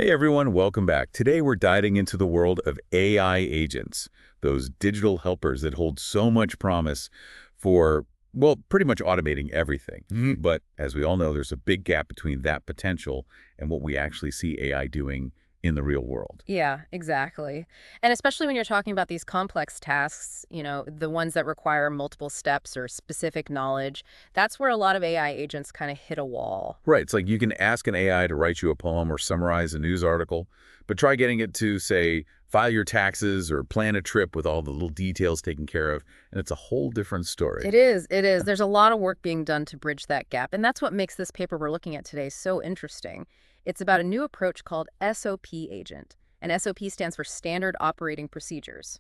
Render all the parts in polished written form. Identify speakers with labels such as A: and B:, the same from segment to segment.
A: Hey everyone, welcome back. Today we're diving into the world of AI agents, those digital helpers that hold so much promise for, well, pretty much automating everything. But as we all know, there's a big gap between that potential and what we actually see AI doing in the real world.
B: Yeah, exactly. And especially when you're talking about these complex tasks, the ones that require multiple steps or specific knowledge, that's where a lot of AI agents kind of hit a wall.
A: Right, it's like you can ask an AI to write you a poem or summarize a news article, but try getting it to, say, file your taxes or plan a trip with all the little details taken care of, and it's a whole different story.
B: It is, it is. There's a lot of work being done to bridge that gap, and that's what makes this paper we're looking at today so interesting. It's about a new approach called SOP-agent, and SOP stands for Standard Operating Procedures.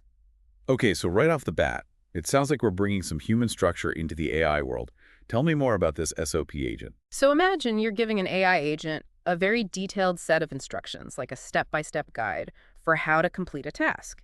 A: Okay, so right off the bat, it sounds like we're bringing some human structure into the AI world. Tell me more about this SOP agent.
B: So imagine you're giving an AI agent a very detailed set of instructions, like a step-by-step guide for how to complete a task.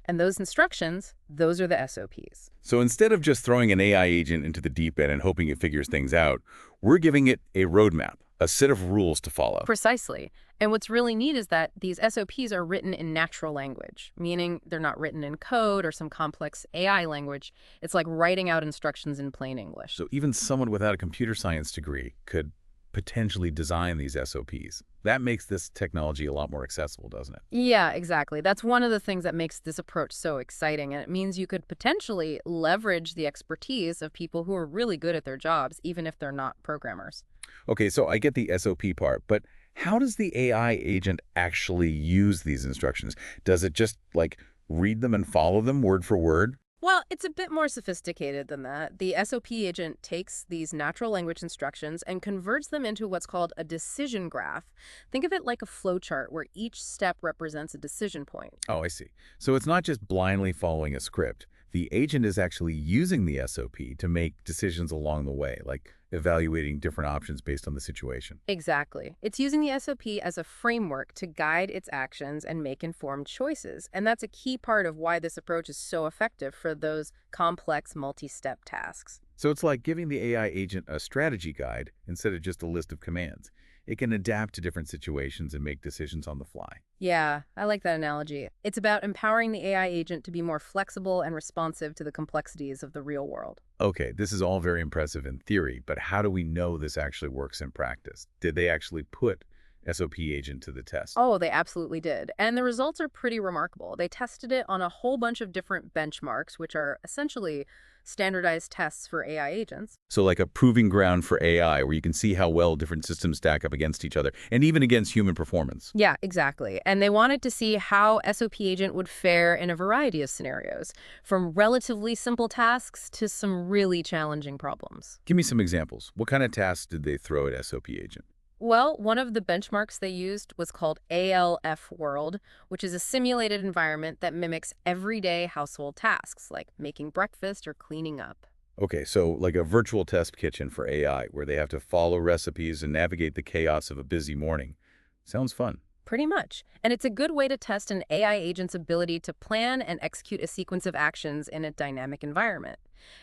B: And those instructions, those are the SOPs.
A: So instead of just throwing an AI agent into the deep end and hoping it figures things out, we're giving it a roadmap, a set of rules to follow.
B: Precisely. And what's really neat is that these SOPs are written in natural language, meaning they're not written in code or some complex AI language. It's like writing out instructions in plain English.
A: So even someone without a computer science degree could potentially design these SOPs. That makes this technology a lot more accessible, doesn't it?
B: Yeah, exactly. That's one of the things that makes this approach so exciting. And it means you could potentially leverage the expertise of people who are really good at their jobs, even if they're not programmers.
A: Okay, so I get the SOP part, but how does the AI agent actually use these instructions? Does it just, like, read them and follow them word for word?
B: Well, it's a bit more sophisticated than that. The SOP agent takes these natural language instructions and converts them into what's called a decision graph. Think of it like a flowchart where each step represents a decision point.
A: Oh, I see. So it's not just blindly following a script. The agent is actually using the SOP to make decisions along the way, like evaluating different options based on the situation.
B: Exactly. It's using the SOP as a framework to guide its actions and make informed choices. And that's a key part of why this approach is so effective for those complex multi-step tasks.
A: So it's like giving the AI agent a strategy guide instead of just a list of commands. It can adapt to different situations and make decisions on the fly.
B: Yeah, I like that analogy. It's about empowering the AI agent to be more flexible and responsive to the complexities of the real world.
A: Okay, this is all very impressive in theory, but how do we know this actually works in practice? Did they actually put SOP agent to the test?
B: Oh, they absolutely did. And the results are pretty remarkable. They tested it on a whole bunch of different benchmarks, which are essentially standardized tests for AI agents.
A: So like a proving ground for AI where you can see how well different systems stack up against each other and even against human performance.
B: Yeah, exactly. And they wanted to see how SOP agent would fare in a variety of scenarios, from relatively simple tasks to some really challenging problems.
A: Give me some examples. What kind of tasks did they throw at SOP agent?
B: Well, one of the benchmarks they used was called ALF World, which is a simulated environment that mimics everyday household tasks like making breakfast or cleaning up.
A: Okay, so like a virtual test kitchen for AI where they have to follow recipes and navigate the chaos of a busy morning. Sounds fun.
B: Pretty much. And it's a good way to test an AI agent's ability to plan and execute a sequence of actions in a dynamic environment.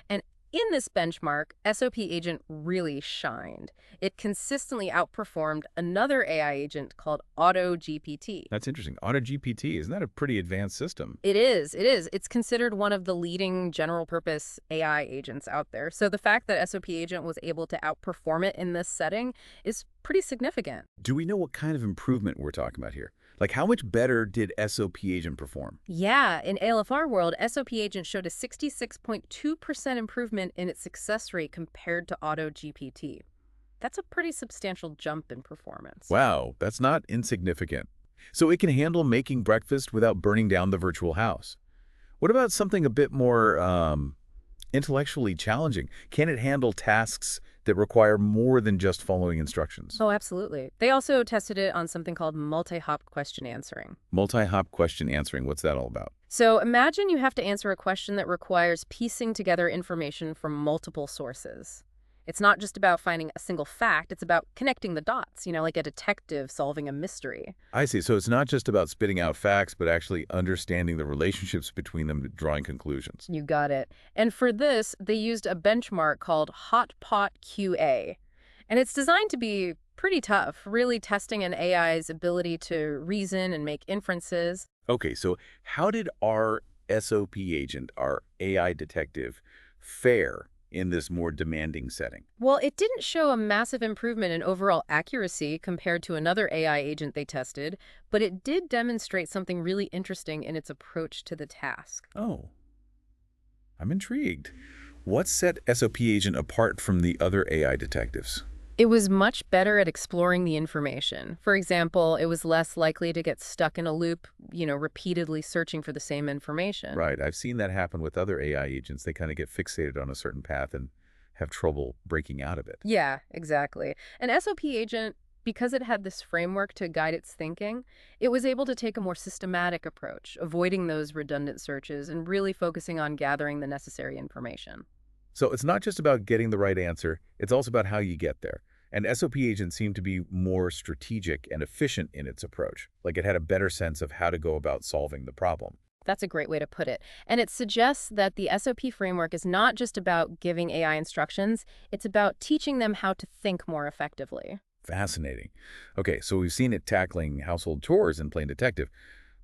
B: And in this benchmark, SOP agent really shined. It consistently outperformed another AI agent called AutoGPT.
A: That's interesting. AutoGPT, isn't that a pretty advanced system?
B: It is, it is. It's considered one of the leading general purpose AI agents out there. So the fact that SOP agent was able to outperform it in this setting is pretty significant.
A: Do we know what kind of improvement we're talking about here? Like how much better did SOP agent perform?
B: Yeah, in ALFR world, SOP agent showed a 66.2% improvement in its success rate compared to AutoGPT. That's a pretty substantial jump in performance.
A: Wow, that's not insignificant. So it can handle making breakfast without burning down the virtual house. What about something a bit more intellectually challenging? Can it handle tasks that require more than just following instructions?
B: Oh, absolutely. They also tested it on something called multi-hop question answering.
A: Multi-hop question answering, what's that all about?
B: So imagine you have to answer a question that requires piecing together information from multiple sources. It's not just about finding a single fact, it's about connecting the dots, like a detective solving a mystery.
A: I see. So it's not just about spitting out facts, but actually understanding the relationships between them, drawing conclusions.
B: You got it. And for this, they used a benchmark called Hot Pot QA. And it's designed to be pretty tough, really testing an AI's ability to reason and make inferences.
A: Okay, so how did our SOP agent, our AI detective, fare in this more demanding setting?
B: Well, it didn't show a massive improvement in overall accuracy compared to another AI agent they tested, but it did demonstrate something really interesting in its approach to the task.
A: Oh, I'm intrigued. What set SOP agent apart from the other AI detectives?
B: It was much better at exploring the information. For example, it was less likely to get stuck in a loop, repeatedly searching for the same information.
A: Right, I've seen that happen with other AI agents. They kind of get fixated on a certain path and have trouble breaking out of it.
B: Yeah, exactly. An SOP agent, because it had this framework to guide its thinking, it was able to take a more systematic approach, avoiding those redundant searches and really focusing on gathering the necessary information.
A: So it's not just about getting the right answer, it's also about how you get there. And SOP agent seemed to be more strategic and efficient in its approach, like it had a better sense of how to go about solving the problem.
B: That's a great way to put it. And it suggests that the SOP framework is not just about giving AI instructions, it's about teaching them how to think more effectively.
A: Fascinating. Okay, so we've seen it tackling household chores in Plain Detective,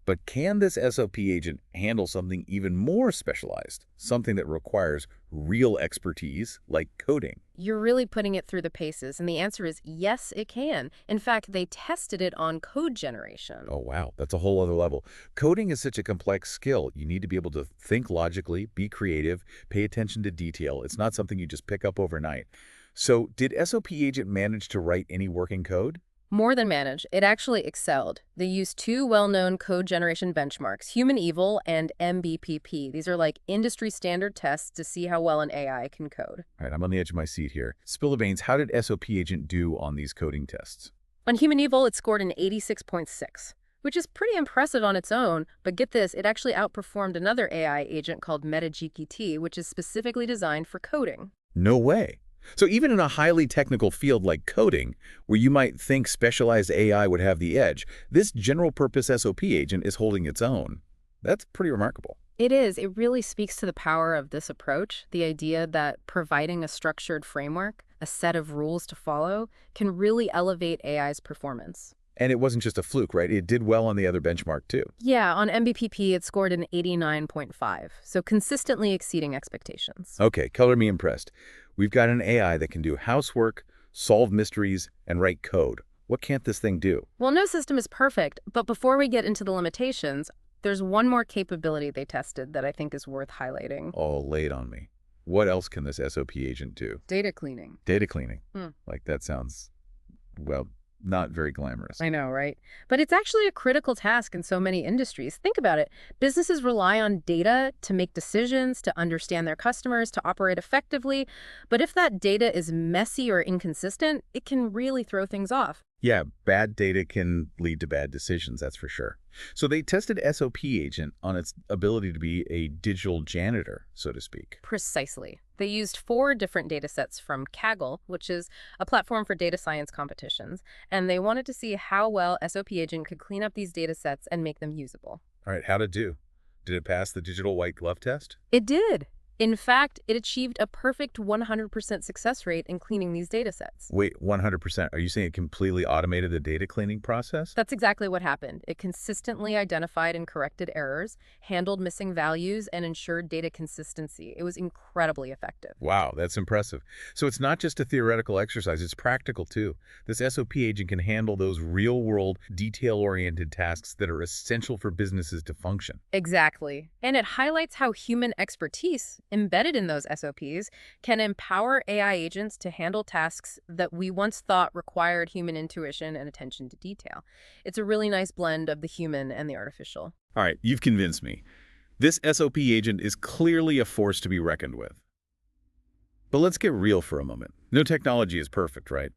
A: but can this SOP agent handle something even more specialized, something that requires real expertise, like coding?
B: You're really putting it through the paces, and the answer is yes, it can. In fact, they tested it on code generation.
A: Oh, wow, that's a whole other level. Coding is such a complex skill. You need to be able to think logically, be creative, pay attention to detail. It's not something you just pick up overnight. So did SOP agent manage to write any working code?
B: More than manage, it actually excelled. They used two well-known code generation benchmarks, Human Evil and MBPP. These are like industry standard tests to see how well an AI can code.
A: All right, I'm on the edge of my seat here. Spill the beans, how did SOP agent do on these coding tests?
B: On Human Evil, it scored an 86.6, which is pretty impressive on its own, but get this, it actually outperformed another AI agent called MetaGPT, which is specifically designed for coding.
A: No way. So even in a highly technical field like coding, where you might think specialized AI would have the edge, this general-purpose SOP agent is holding its own. That's pretty remarkable.
B: It is. It really speaks to the power of this approach, the idea that providing a structured framework, a set of rules to follow, can really elevate AI's performance.
A: And it wasn't just a fluke, right? It did well on the other benchmark, too.
B: Yeah, on MBPP, it scored an 89.5, so consistently exceeding expectations.
A: Okay, color me impressed. We've got an AI that can do housework, solve mysteries, and write code. What can't this thing do?
B: Well, no system is perfect, but before we get into the limitations, there's one more capability they tested that I think is worth highlighting.
A: Oh, lay it on me. What else can this SOP agent do?
B: Data cleaning.
A: Data cleaning.
B: Hmm.
A: Like, that sounds, well, not very glamorous.
B: I know, right? But it's actually a critical task in so many industries. Think about it. Businesses rely on data to make decisions, to understand their customers, to operate effectively. But if that data is messy or inconsistent, it can really throw things off.
A: Yeah, bad data can lead to bad decisions, that's for sure. So they tested SOP agent on its ability to be a digital janitor, so to speak.
B: Precisely. They used 4 different data sets from Kaggle, which is a platform for data science competitions, and they wanted to see how well SOP agent could clean up these data sets and make them usable.
A: All right, how'd it do? Did it pass the digital white glove test?
B: It did. In fact, it achieved a perfect 100% success rate in cleaning these data sets.
A: Wait, 100%. Are you saying it completely automated the data cleaning process?
B: That's exactly what happened. It consistently identified and corrected errors, handled missing values, and ensured data consistency. It was incredibly effective.
A: Wow, that's impressive. So it's not just a theoretical exercise, it's practical too. This SOP agent can handle those real-world, detail-oriented tasks that are essential for businesses to function.
B: Exactly. And it highlights how human expertise embedded in those SOPs can empower AI agents to handle tasks that we once thought required human intuition and attention to detail. It's a really nice blend of the human and the artificial.
A: All right, you've convinced me. This SOP agent is clearly a force to be reckoned with. But let's get real for a moment. No technology is perfect, right?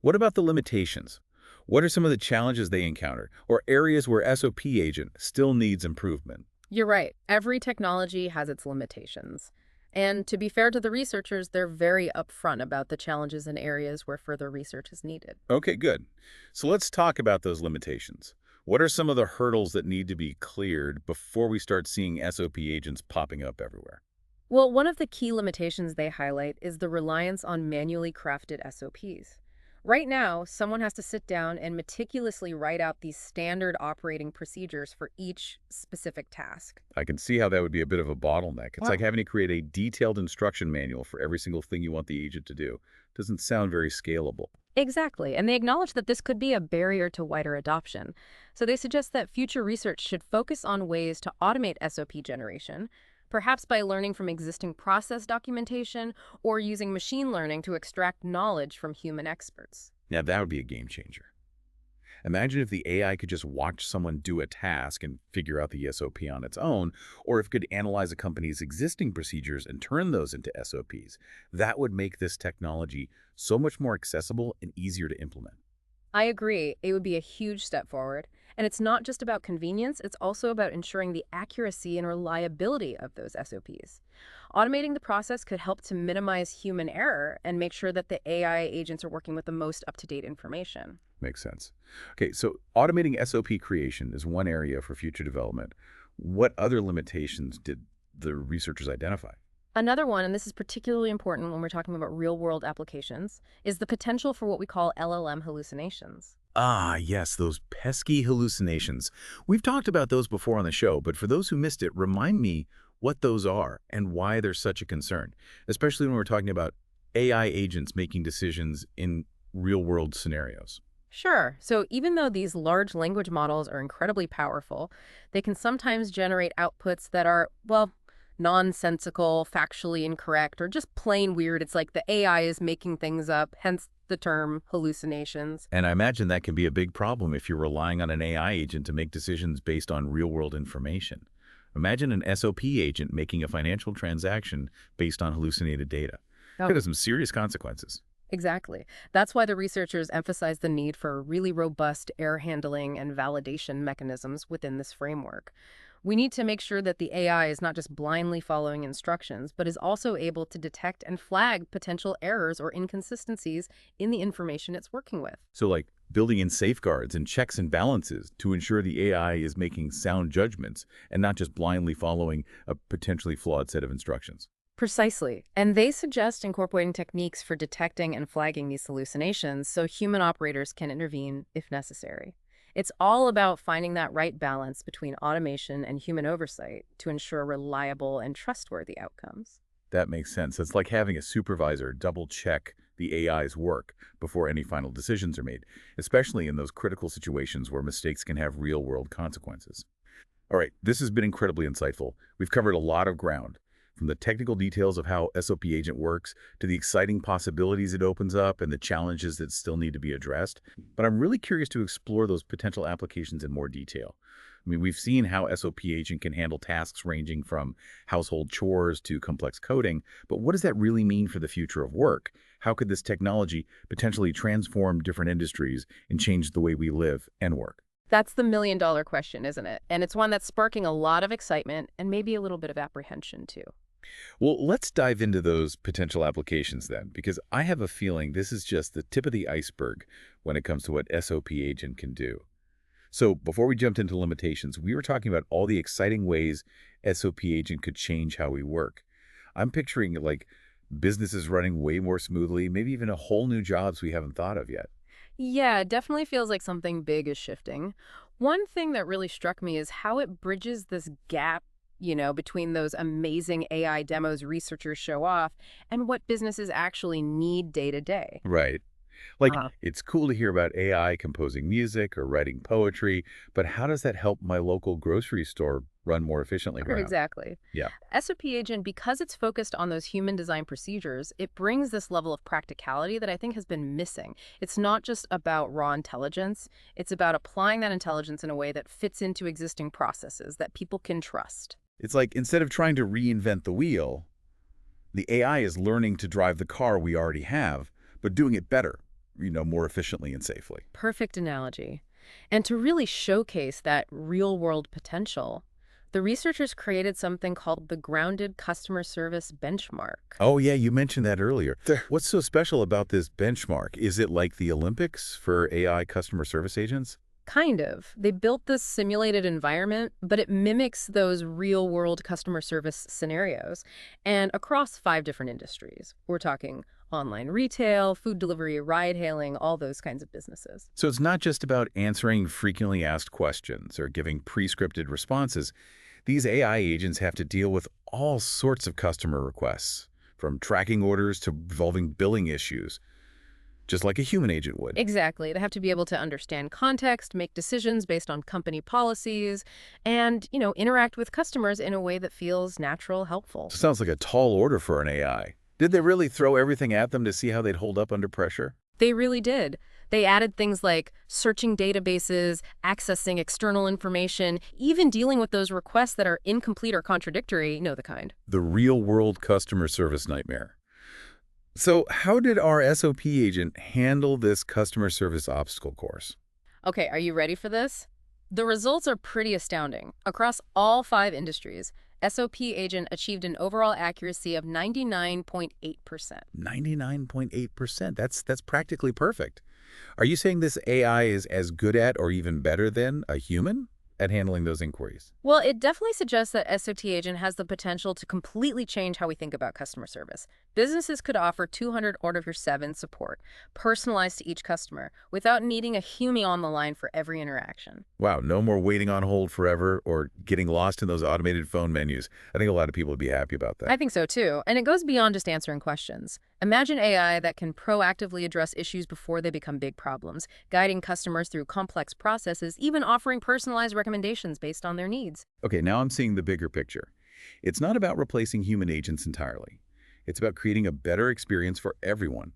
A: What about the limitations? What are some of the challenges they encounter, or areas where SOP agent still needs improvement?
B: You're right. Every technology has its limitations. And to be fair to the researchers, they're very upfront about the challenges and areas where further research is needed.
A: Okay, good. So let's talk about those limitations. What are some of the hurdles that need to be cleared before we start seeing SOP agents popping up everywhere?
B: Well, one of the key limitations they highlight is the reliance on manually crafted SOPs. Right now, someone has to sit down and meticulously write out these standard operating procedures for each specific task.
A: I can see how that would be a bit of a bottleneck. It's like
B: Wow.
A: having to create a detailed instruction manual for every single thing you want the agent to do. Doesn't sound very scalable.
B: Exactly, and they acknowledge that this could be a barrier to wider adoption. So they suggest that future research should focus on ways to automate SOP generation, perhaps by learning from existing process documentation or using machine learning to extract knowledge from human experts.
A: Now, that would be a game changer. Imagine if the AI could just watch someone do a task and figure out the SOP on its own, or if it could analyze a company's existing procedures and turn those into SOPs. That would make this technology so much more accessible and easier to implement.
B: I agree. It would be a huge step forward. And it's not just about convenience, it's also about ensuring the accuracy and reliability of those SOPs. Automating the process could help to minimize human error and make sure that the AI agents are working with the most up-to-date information.
A: Makes sense. Okay, so automating SOP creation is one area for future development. What other limitations did the researchers identify?
B: Another one, and this is particularly important when we're talking about real-world applications, is the potential for what we call LLM hallucinations.
A: Ah, yes, those pesky hallucinations. We've talked about those before on the show, but for those who missed it, remind me what those are and why they're such a concern, especially when we're talking about AI agents making decisions in real-world scenarios.
B: Sure. So even though these large language models are incredibly powerful, they can sometimes generate outputs that are, well, nonsensical, factually incorrect, or just plain weird. It's like the AI is making things up, hence the term hallucinations.
A: And I imagine that can be a big problem if you're relying on an AI agent to make decisions based on real-world information. Imagine an SOP agent making a financial transaction based on hallucinated data. Could have some serious consequences.
B: Exactly. That's why the researchers emphasize the need for really robust error handling and validation mechanisms within this framework. We need to make sure that the AI is not just blindly following instructions, but is also able to detect and flag potential errors or inconsistencies in the information it's working with.
A: So like building in safeguards and checks and balances to ensure the AI is making sound judgments and not just blindly following a potentially flawed set of instructions.
B: Precisely. And they suggest incorporating techniques for detecting and flagging these hallucinations so human operators can intervene if necessary. It's all about finding that right balance between automation and human oversight to ensure reliable and trustworthy outcomes.
A: That makes sense. It's like having a supervisor double check the AI's work before any final decisions are made, especially in those critical situations where mistakes can have real-world consequences. All right, this has been incredibly insightful. We've covered a lot of ground, from the technical details of how SOP Agent works to the exciting possibilities it opens up and the challenges that still need to be addressed. But I'm really curious to explore those potential applications in more detail. I mean, we've seen how SOP Agent can handle tasks ranging from household chores to complex coding, but what does that really mean for the future of work? How could this technology potentially transform different industries and change the way we live and work?
B: That's the million-dollar question, isn't it? And it's one that's sparking a lot of excitement and maybe a little bit of apprehension, too.
A: Well, let's dive into those potential applications then, because I have a feeling this is just the tip of the iceberg when it comes to what SOP Agent can do. So before we jumped into limitations, we were talking about all the exciting ways SOP Agent could change how we work. I'm picturing like businesses running way more smoothly, maybe even a whole new jobs we haven't thought of yet.
B: Yeah, it definitely feels like something big is shifting. One thing that really struck me is how it bridges this gap, between those amazing AI demos researchers show off and what businesses actually need day to day.
A: Right. Like,
B: Uh-huh.
A: it's cool to hear about AI composing music or writing poetry, but how does that help my local grocery store run more efficiently around?
B: Exactly.
A: Yeah.
B: SOP Agent, because it's focused on those human design procedures, it brings this level of practicality that I think has been missing. It's not just about raw intelligence, it's about applying that intelligence in a way that fits into existing processes that people can trust.
A: It's like instead of trying to reinvent the wheel, the AI is learning to drive the car we already have, but doing it better, more efficiently and safely.
B: Perfect analogy. And to really showcase that real-world potential, the researchers created something called the Grounded Customer Service Benchmark.
A: Oh, yeah, you mentioned that earlier. What's so special about this benchmark? Is it like the Olympics for AI customer service agents?
B: Kind of. They built this simulated environment, but it mimics those real-world customer service scenarios. And across 5 different industries. We're talking online retail, food delivery, ride-hailing, all those kinds of businesses.
A: So it's not just about answering frequently asked questions or giving pre-scripted responses. These AI agents have to deal with all sorts of customer requests, from tracking orders to resolving billing issues, just like a human agent would.
B: Exactly. They have to be able to understand context, make decisions based on company policies, and, interact with customers in a way that feels natural, helpful.
A: Sounds like a tall order for an AI. Did they really throw everything at them to see how they'd hold up under pressure?
B: They really did. They added things like searching databases, accessing external information, even dealing with those requests that are incomplete or contradictory, the kind.
A: The real-world customer service nightmare. So how did our SOP agent handle this customer service obstacle course?
B: Okay, are you ready for this? The results are pretty astounding. Across all 5 industries, SOP-agent achieved an overall accuracy of 99.8%.
A: 99.8%. That's practically perfect. Are you saying this AI is as good at or even better than a human at handling those inquiries?
B: Well, it definitely suggests that SOP-agent has the potential to completely change how we think about customer service. Businesses could offer 200 order-of-your-7 support, personalized to each customer, without needing a human on the line for every interaction.
A: Wow, no more waiting on hold forever or getting lost in those automated phone menus. I think a lot of people would be happy about that.
B: I think so too, and it goes beyond just answering questions. Imagine AI that can proactively address issues before they become big problems, guiding customers through complex processes, even offering personalized recommendations based on their needs.
A: Okay, now I'm seeing the bigger picture. It's not about replacing human agents entirely. It's about creating a better experience for everyone,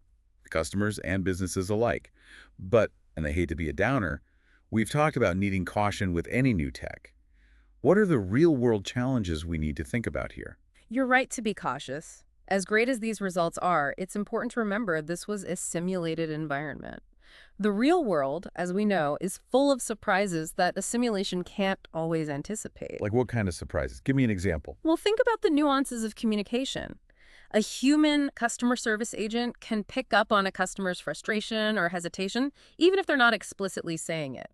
A: customers and businesses alike. But, and I hate to be a downer, we've talked about needing caution with any new tech. What are the real-world challenges we need to think about here?
B: You're right to be cautious. As great as these results are, it's important to remember this was a simulated environment. The real world, as we know, is full of surprises that a simulation can't always anticipate.
A: Like what kind of surprises? Give me an example.
B: Well, think about the nuances of communication. A human customer service agent can pick up on a customer's frustration or hesitation, even if they're not explicitly saying it.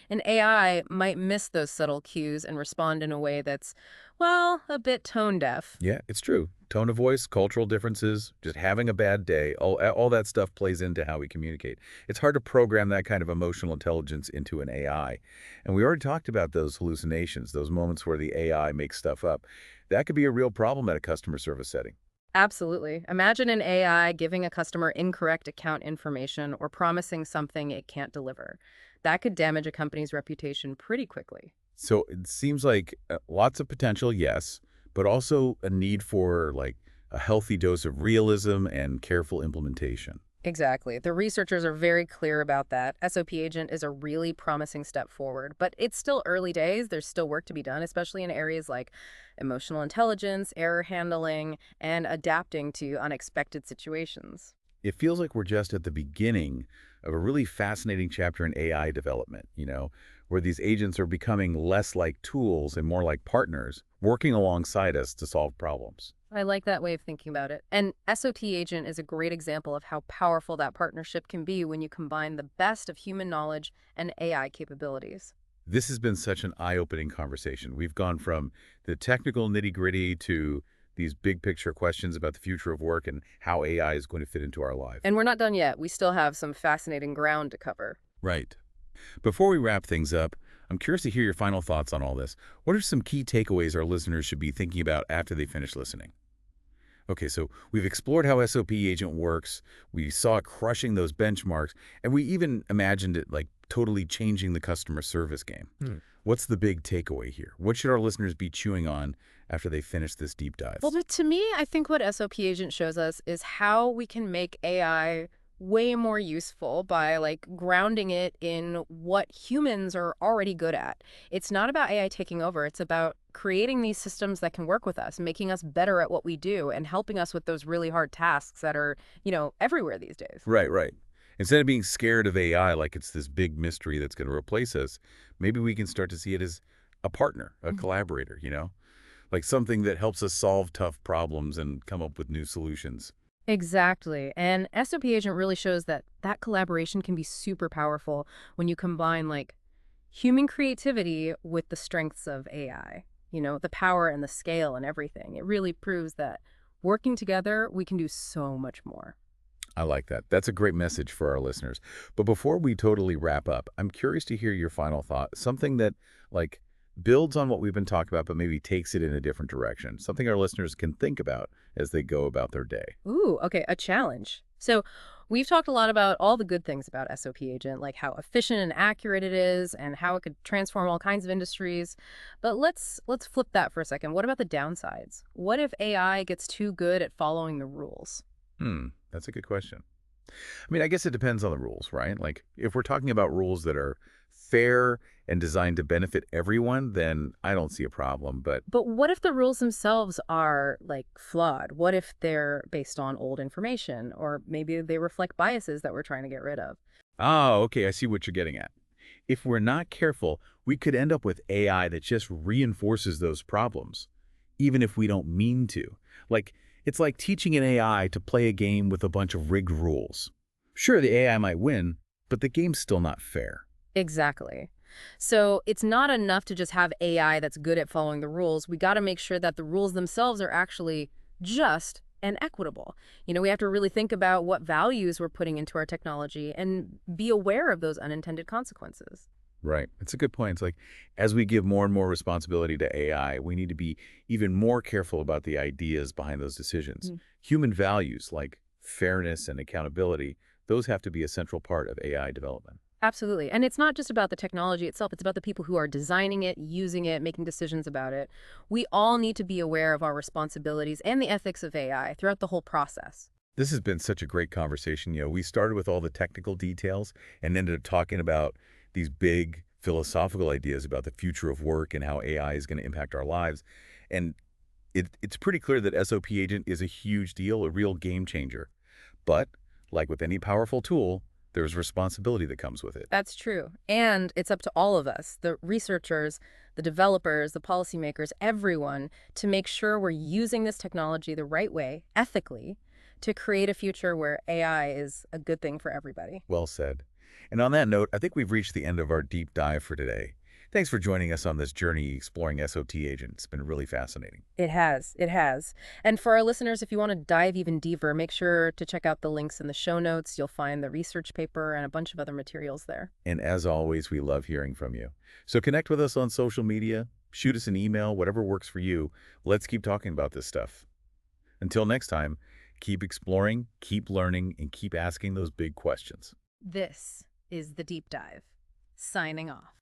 B: An AI might miss those subtle cues and respond in a way that's, well, a bit tone deaf.
A: Yeah, it's true. Tone of voice, cultural differences, just having a bad day, all that stuff plays into how we communicate. It's hard to program that kind of emotional intelligence into an AI. And we already talked about those hallucinations, those moments where the AI makes stuff up. That could be a real problem at a customer service setting.
B: Absolutely. Imagine an AI giving a customer incorrect account information or promising something it can't deliver. That could damage a company's reputation pretty quickly.
A: So it seems like lots of potential, yes, but also a need for like a healthy dose of realism and careful implementation.
B: Exactly. The researchers are very clear about that. SOP-agent is a really promising step forward, but it's still early days. There's still work to be done, especially in areas like emotional intelligence, error handling, and adapting to unexpected situations.
A: It feels like we're just at the beginning of a really fascinating chapter in AI development, where these agents are becoming less like tools and more like partners, working alongside us to solve problems.
B: I like that way of thinking about it. And SOP-agent is a great example of how powerful that partnership can be when you combine the best of human knowledge and AI capabilities.
A: This has been such an eye-opening conversation. We've gone from the technical nitty-gritty to these big picture questions about the future of work and how AI is going to fit into our lives.
B: And we're not done yet. We still have some fascinating ground to cover.
A: Right. Before we wrap things up, I'm curious to hear your final thoughts on all this. What are some key takeaways our listeners should be thinking about after they finish listening? Okay, so we've explored how SOP agent works, we saw it crushing those benchmarks, and we even imagined it like totally changing the customer service game. What's the big takeaway here? What should our listeners be chewing on after they finish this deep dive?
B: Well, to me, I think what SOP-agent shows us is how we can make AI way more useful by grounding it in what humans are already good at. It's not about AI taking over. It's about creating these systems that can work with us, making us better at what we do and helping us with those really hard tasks that are, everywhere these days.
A: Right, right. Instead of being scared of AI like it's this big mystery that's going to replace us, maybe we can start to see it as a partner, a collaborator, like something that helps us solve tough problems and come up with new solutions.
B: Exactly. And SOP-agent really shows that collaboration can be super powerful when you combine human creativity with the strengths of AI, the power and the scale and everything. It really proves that working together, we can do so much more.
A: I like that. That's a great message for our listeners. But before we totally wrap up, I'm curious to hear your final thought. Something that, like, builds on what we've been talking about, but maybe takes it in a different direction. Something our listeners can think about as they go about their day.
B: Ooh, okay, a challenge. So we've talked a lot about all the good things about SOP Agent, like how efficient and accurate it is and how it could transform all kinds of industries. But let's flip that for a second. What about the downsides? What if AI gets too good at following the rules?
A: That's a good question. I mean, I guess it depends on the rules, right? Like, if we're talking about rules that are fair and designed to benefit everyone, then I don't see a problem. But,
B: But what if the rules themselves are like flawed? What if they're based on old information or maybe they reflect biases that we're trying to get rid of?
A: okay, I see what you're getting at. If we're not careful, we could end up with AI that just reinforces those problems, even if we don't mean to. Like, it's like teaching an AI to play a game with a bunch of rigged rules. Sure, the AI might win, but the game's still not fair.
B: Exactly. So it's not enough to just have AI that's good at following the rules. We got to make sure that the rules themselves are actually just and equitable. We have to really think about what values we're putting into our technology and be aware of those unintended consequences.
A: Right. It's a good point. It's like, as we give more and more responsibility to AI, we need to be even more careful about the ideas behind those decisions.
B: Mm.
A: Human values like fairness and accountability, those have to be a central part of AI development.
B: Absolutely. And it's not just about the technology itself, it's about the people who are designing it, using it, making decisions about it. We all need to be aware of our responsibilities and the ethics of AI throughout the whole process.
A: This has been such a great conversation. We started with all the technical details and ended up talking about these big philosophical ideas about the future of work and how AI is going to impact our lives. And it's pretty clear that SOP agent is a huge deal, a real game changer. But like with any powerful tool, there's responsibility that comes with it.
B: That's true. And it's up to all of us, the researchers, the developers, the policymakers, everyone, to make sure we're using this technology the right way, ethically, to create a future where AI is a good thing for everybody.
A: Well said. And on that note, I think we've reached the end of our deep dive for today. Thanks for joining us on this journey exploring SOT agent. It's been really fascinating.
B: It has. It has. And for our listeners, if you want to dive even deeper, make sure to check out the links in the show notes. You'll find the research paper and a bunch of other materials there.
A: And as always, we love hearing from you. So connect with us on social media, shoot us an email, whatever works for you. Let's keep talking about this stuff. Until next time, keep exploring, keep learning, and keep asking those big questions.
B: This is The Deep Dive. Signing off.